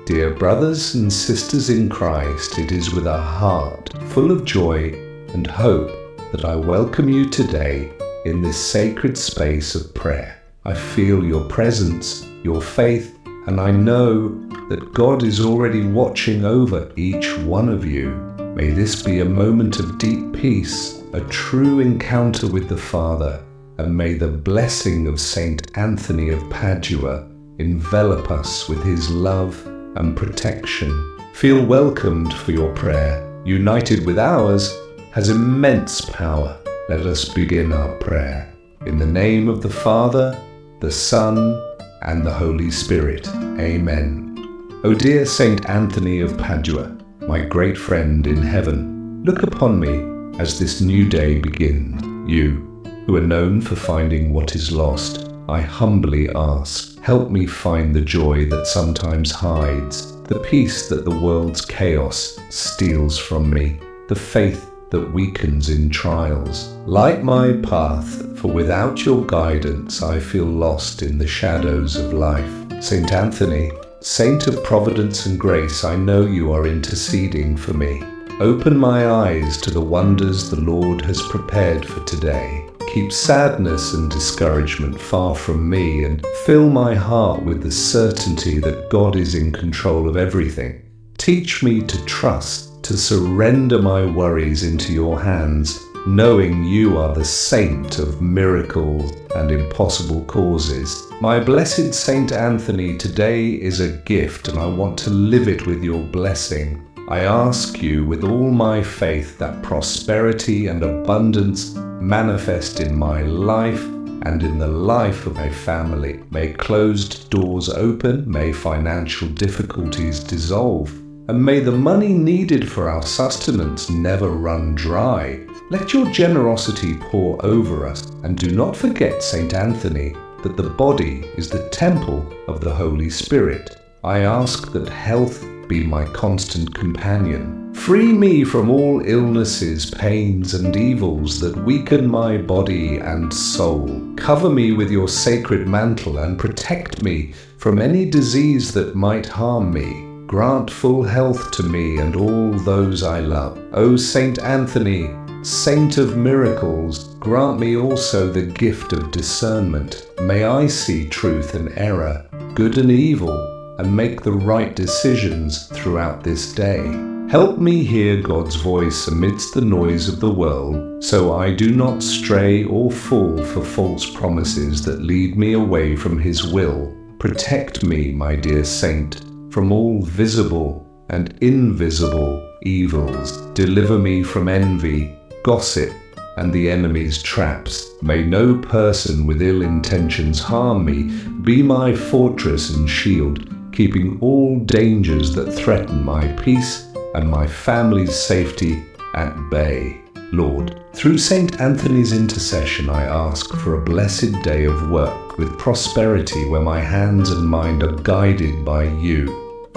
Dear brothers and sisters in Christ, it is with a heart full of joy and hope that I welcome you today in this sacred space of prayer. I feel your presence, your faith, and I know that God is already watching over each one of you. May this be a moment of deep peace, a true encounter with the Father, and may the blessing of Saint Anthony of Padua envelop us with his love and protection. Feel welcomed, for your prayer, united with ours, has immense power. Let us begin our prayer. In the name of the Father, the Son, and the Holy Spirit. Amen. O dear Saint Anthony of Padua, my great friend in heaven, look upon me as this new day begins. You, who are known for finding what is lost, I humbly ask, help me find the joy that sometimes hides, the peace that the world's chaos steals from me, the faith that weakens in trials. Light my path, for without your guidance I feel lost in the shadows of life. Saint Anthony, Saint of Providence and Grace, I know you are interceding for me. Open my eyes to the wonders the Lord has prepared for today. Keep sadness and discouragement far from me, and fill my heart with the certainty that God is in control of everything. Teach me to trust, to surrender my worries into your hands, knowing you are the saint of miracles and impossible causes. My blessed Saint Anthony, today is a gift, and I want to live it with your blessing. I ask you with all my faith that prosperity and abundance manifest in my life and in the life of my family. May closed doors open, may financial difficulties dissolve, and may the money needed for our sustenance never run dry. Let your generosity pour over us, and do not forget, Saint Anthony, that the body is the temple of the Holy Spirit. I ask that health be my constant companion. Free me from all illnesses, pains, and evils that weaken my body and soul. Cover me with your sacred mantle and protect me from any disease that might harm me. Grant full health to me and all those I love. O Saint Anthony, Saint of miracles, grant me also the gift of discernment. May I see truth and error, good and evil, and make the right decisions throughout this day. Help me hear God's voice amidst the noise of the world, so I do not stray or fall for false promises that lead me away from His will. Protect me, my dear Saint, from all visible and invisible evils. Deliver me from envy, gossip, and the enemy's traps. May no person with ill intentions harm me. Be my fortress and shield, keeping all dangers that threaten my peace and my family's safety at bay. Lord, through Saint Anthony's intercession, I ask for a blessed day of work with prosperity where my hands and mind are guided by you.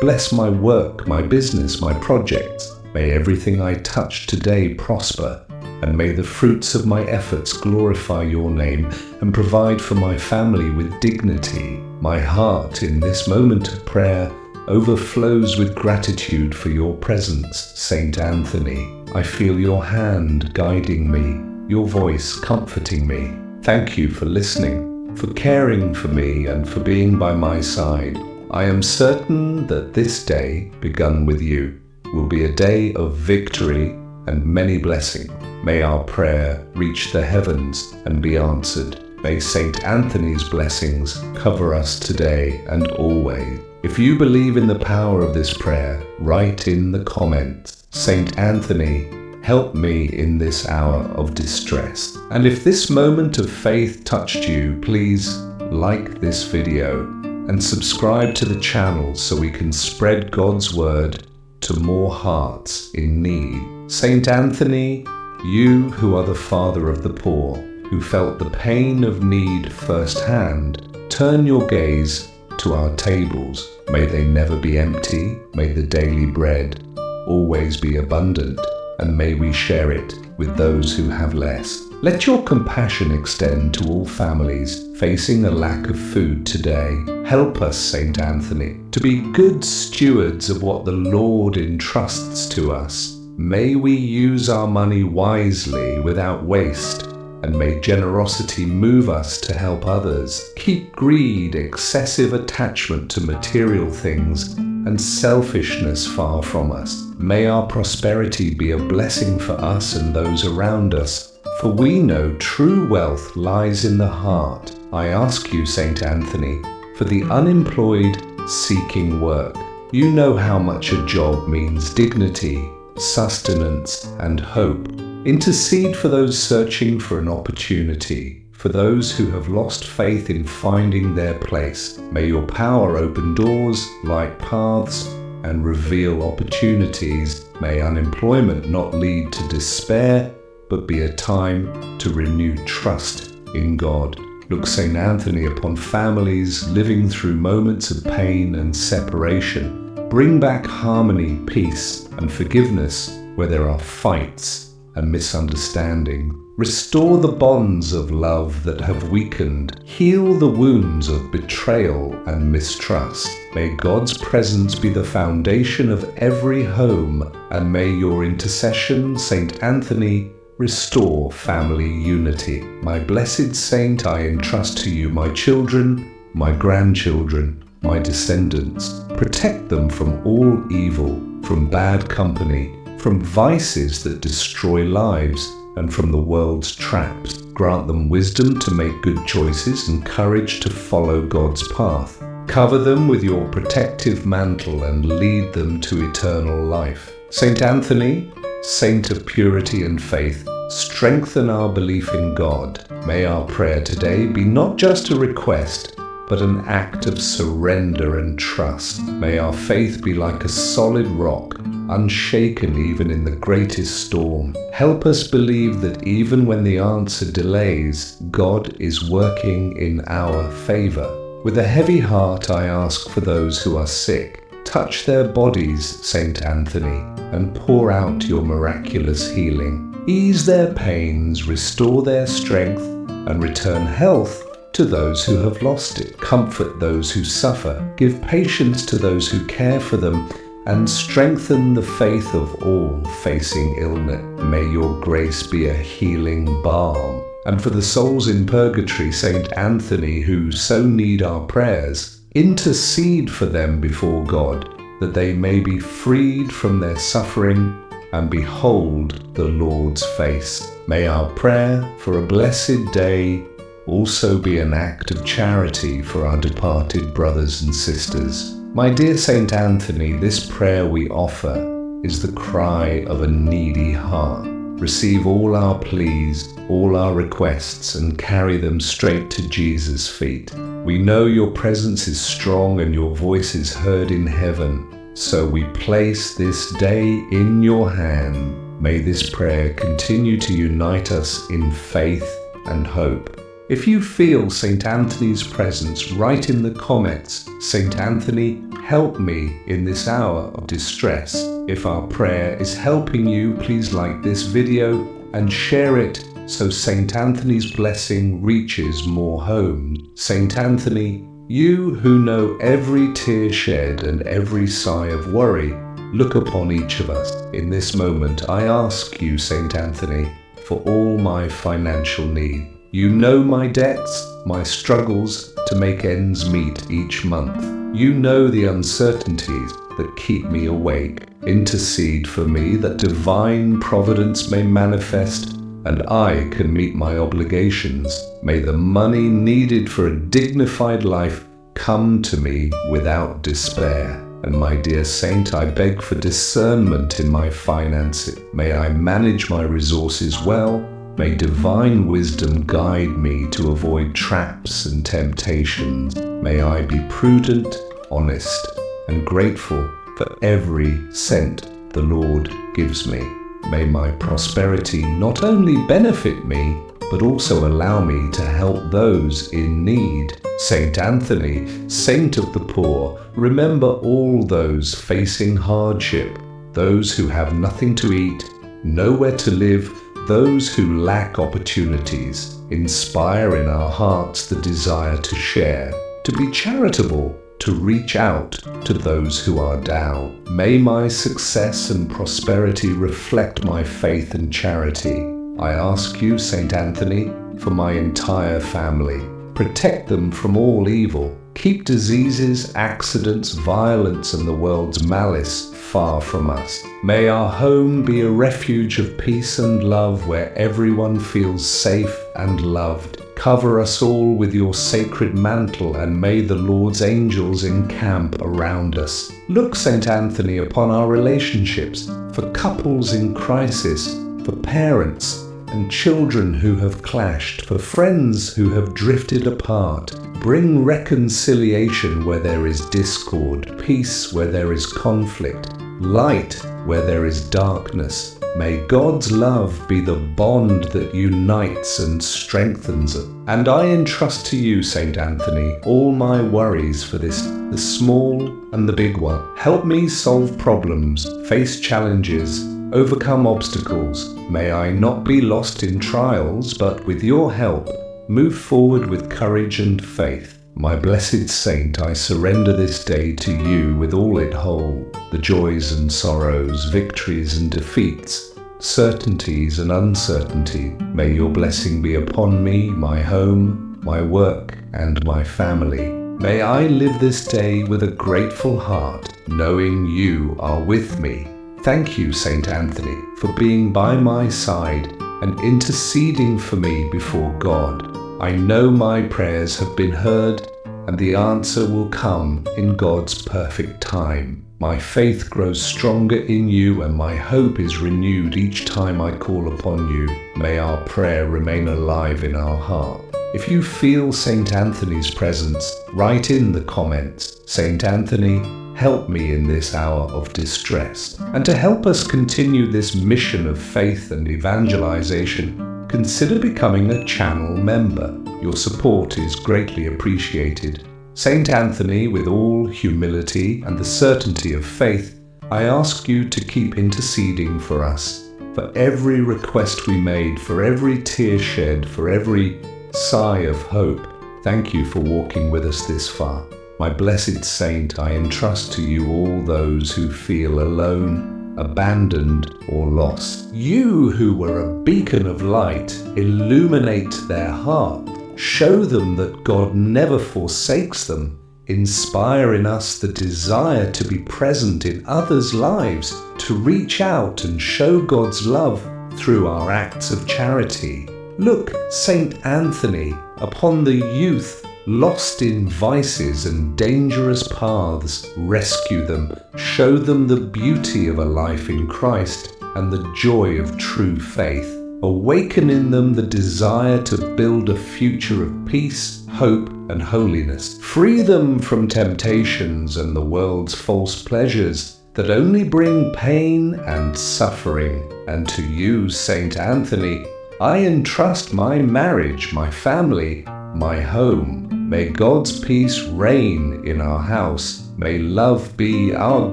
Bless my work, my business, my projects. May everything I touch today prosper, and may the fruits of my efforts glorify your name and provide for my family with dignity. My heart in this moment of prayer overflows with gratitude for your presence, Saint Anthony. I feel your hand guiding me, your voice comforting me. Thank you for listening, for caring for me, and for being by my side. I am certain that this day, begun with you, will be a day of victory and many blessings. May our prayer reach the heavens and be answered. May Saint Anthony's blessings cover us today and always. If you believe in the power of this prayer, write in the comments, Saint Anthony, help me in this hour of distress. And if this moment of faith touched you, please like this video and subscribe to the channel so we can spread God's word to more hearts in need. Saint Anthony, you who are the father of the poor, who felt the pain of need firsthand, turn your gaze to our tables. May they never be empty. May the daily bread always be abundant, and may we share it with those who have less. Let your compassion extend to all families facing a lack of food today. Help us, Saint Anthony, to be good stewards of what the Lord entrusts to us. May we use our money wisely without waste, and may generosity move us to help others. Keep greed, excessive attachment to material things, and selfishness far from us. May our prosperity be a blessing for us and those around us, for we know true wealth lies in the heart. I ask you, Saint Anthony, for the unemployed seeking work. You know how much a job means dignity, sustenance, and hope. Intercede for those searching for an opportunity, for those who have lost faith in finding their place. May your power open doors, light paths, and reveal opportunities. May unemployment not lead to despair, but be a time to renew trust in God. Look, Saint Anthony, upon families living through moments of pain and separation. Bring back harmony, peace, and forgiveness where there are fights and misunderstanding. Restore the bonds of love that have weakened. Heal the wounds of betrayal and mistrust. May God's presence be the foundation of every home, and may your intercession, Saint Anthony, restore family unity. My blessed saint, I entrust to you my children, my grandchildren, my descendants. Protect them from all evil, from bad company, from vices that destroy lives, and from the world's traps. Grant them wisdom to make good choices and courage to follow God's path. Cover them with your protective mantle and lead them to eternal life. Saint Anthony, saint of purity and faith, strengthen our belief in God. May our prayer today be not just a request, but an act of surrender and trust. May our faith be like a solid rock, unshaken even in the greatest storm. Help us believe that even when the answer delays, God is working in our favor. With a heavy heart, I ask for those who are sick. Touch their bodies, Saint Anthony, and pour out your miraculous healing. Ease their pains, restore their strength, and return health to those who have lost it. Comfort those who suffer, give patience to those who care for them, and strengthen the faith of all facing illness. May your grace be a healing balm. And for the souls in purgatory, Saint Anthony, who so need our prayers, intercede for them before God, that they may be freed from their suffering and behold the Lord's face. May our prayer for a blessed day also be an act of charity for our departed brothers and sisters. My dear Saint Anthony, this prayer we offer is the cry of a needy heart. Receive all our pleas, all our requests, and carry them straight to Jesus' feet. We know your presence is strong and your voice is heard in heaven, so we place this day in your hand. May this prayer continue to unite us in faith and hope. If you feel Saint Anthony's presence, write in the comments, Saint Anthony, help me in this hour of distress. If our prayer is helping you, please like this video and share it so Saint Anthony's blessing reaches more homes. Saint Anthony, you who know every tear shed and every sigh of worry, look upon each of us. In this moment, I ask you, Saint Anthony, for all my financial need. You know my debts, my struggles to make ends meet each month. You know the uncertainties that keep me awake. Intercede for me that divine providence may manifest and I can meet my obligations. May the money needed for a dignified life come to me without despair. And my dear saint, I beg for discernment in my finances. May I manage my resources well. May divine wisdom guide me to avoid traps and temptations. May I be prudent, honest, and grateful for every cent the Lord gives me. May my prosperity not only benefit me, but also allow me to help those in need. Saint Anthony, saint of the poor, remember all those facing hardship, those who have nothing to eat, nowhere to live, those who lack opportunities. inspire in our hearts the desire to share, to be charitable, to reach out to those who are down. May my success and prosperity reflect my faith and charity. I ask you, Saint Anthony, for my entire family. Protect them from all evil. Keep diseases, accidents, violence, and the world's malice far from us. May our home be a refuge of peace and love where everyone feels safe and loved. Cover us all with your sacred mantle, and may the Lord's angels encamp around us. Look, Saint Anthony, upon our relationships, for couples in crisis, for parents and children who have clashed, for friends who have drifted apart. Bring reconciliation where there is discord, peace where there is conflict, light where there is darkness. May God's love be the bond that unites and strengthens us. And I entrust to you, Saint Anthony, all my worries for this, the small and the big one. Help me solve problems, face challenges, overcome obstacles. May I not be lost in trials, but with your help, move forward with courage and faith. My blessed saint, I surrender this day to you with all it holds, the joys and sorrows, victories and defeats, certainties and uncertainty. May your blessing be upon me, my home, my work, and my family. May I live this day with a grateful heart, knowing you are with me. Thank you, Saint Anthony, for being by my side and interceding for me before God. I know my prayers have been heard, and the answer will come in God's perfect time. My faith grows stronger in you, and my hope is renewed each time I call upon you. May our prayer remain alive in our heart. If you feel Saint Anthony's presence, write in the comments, Saint Anthony, help me in this hour of distress. And to help us continue this mission of faith and evangelization, consider becoming a channel member. Your support is greatly appreciated. Saint Anthony, with all humility and the certainty of faith, I ask you to keep interceding for us, for every request we made, for every tear shed, for every sigh of hope. Thank you for walking with us this far. My blessed saint, I entrust to you all those who feel alone, abandoned, or lost. You who were a beacon of light, illuminate their heart. Show them that God never forsakes them. Inspire in us the desire to be present in others' lives, to reach out and show God's love through our acts of charity. Look, Saint Anthony, upon the youth lost in vices and dangerous paths. Rescue them, show them the beauty of a life in Christ and the joy of true faith. Awaken in them the desire to build a future of peace, hope, and holiness. Free them from temptations and the world's false pleasures that only bring pain and suffering. And to you, Saint Anthony, I entrust my marriage, my family, my home. May God's peace reign in our house. May love be our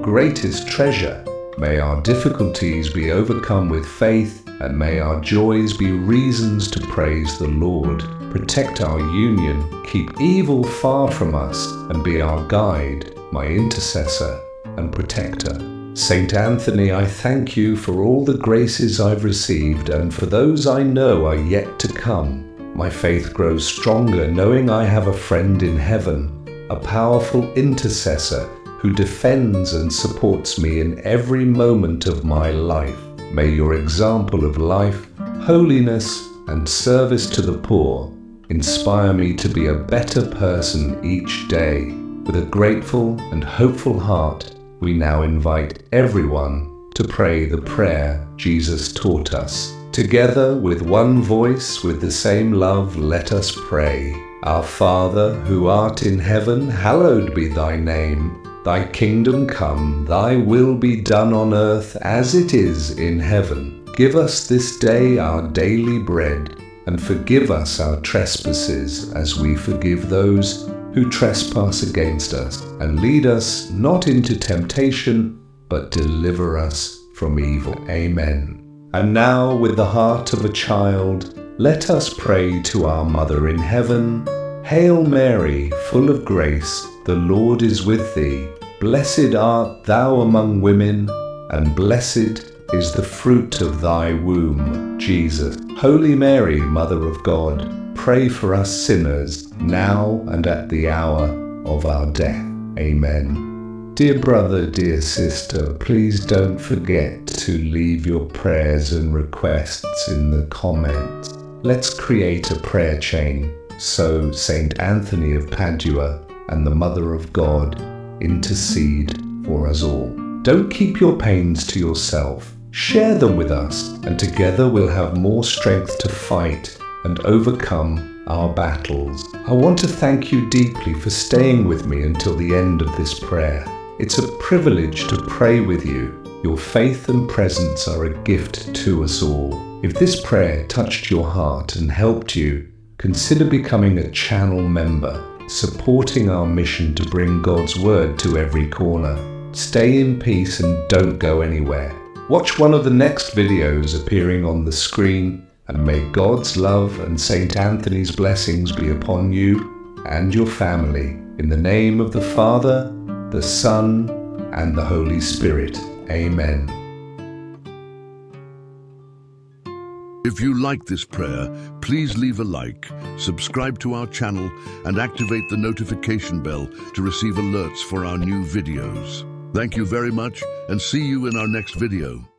greatest treasure. May our difficulties be overcome with faith, and may our joys be reasons to praise the Lord. Protect our union, keep evil far from us, and be our guide, my intercessor and protector. Saint Anthony, I thank you for all the graces I've received, and for those I know are yet to come. My faith grows stronger knowing I have a friend in heaven, a powerful intercessor who defends and supports me in every moment of my life. May your example of life, holiness, and service to the poor inspire me to be a better person each day. With a grateful and hopeful heart, we now invite everyone to pray the prayer Jesus taught us. Together, with one voice, with the same love, let us pray. Our Father, who art in heaven, hallowed be thy name. Thy kingdom come, thy will be done on earth as it is in heaven. Give us this day our daily bread, and forgive us our trespasses as we forgive those who trespass against us. And lead us not into temptation, but deliver us from evil. Amen. And now, with the heart of a child, Let us pray to our Mother in heaven. Hail Mary, full of grace, the Lord is with thee. Blessed art thou among women, and blessed is the fruit of thy womb, Jesus. Holy Mary, Mother of God, pray for us sinners, now and at the hour of our death. Amen. Dear brother, dear sister, please don't forget to leave your prayers and requests in the comments. Let's create a prayer chain so Saint Anthony of Padua and the Mother of God intercede for us all. Don't keep your pains to yourself. Share them with us, and together we'll have more strength to fight and overcome our battles. I want to thank you deeply for staying with me until the end of this prayer. It's a privilege to pray with you. Your faith and presence are a gift to us all. If this prayer touched your heart and helped you, consider becoming a channel member, supporting our mission to bring God's word to every corner. Stay in peace and don't go anywhere. Watch one of the next videos appearing on the screen, and may God's love and Saint Anthony's blessings be upon you and your family. In the name of the Father, the Son, and the Holy Spirit. Amen. If you like this prayer, please leave a like, subscribe to our channel, and activate the notification bell to receive alerts for our new videos. Thank you very much, and see you in our next video.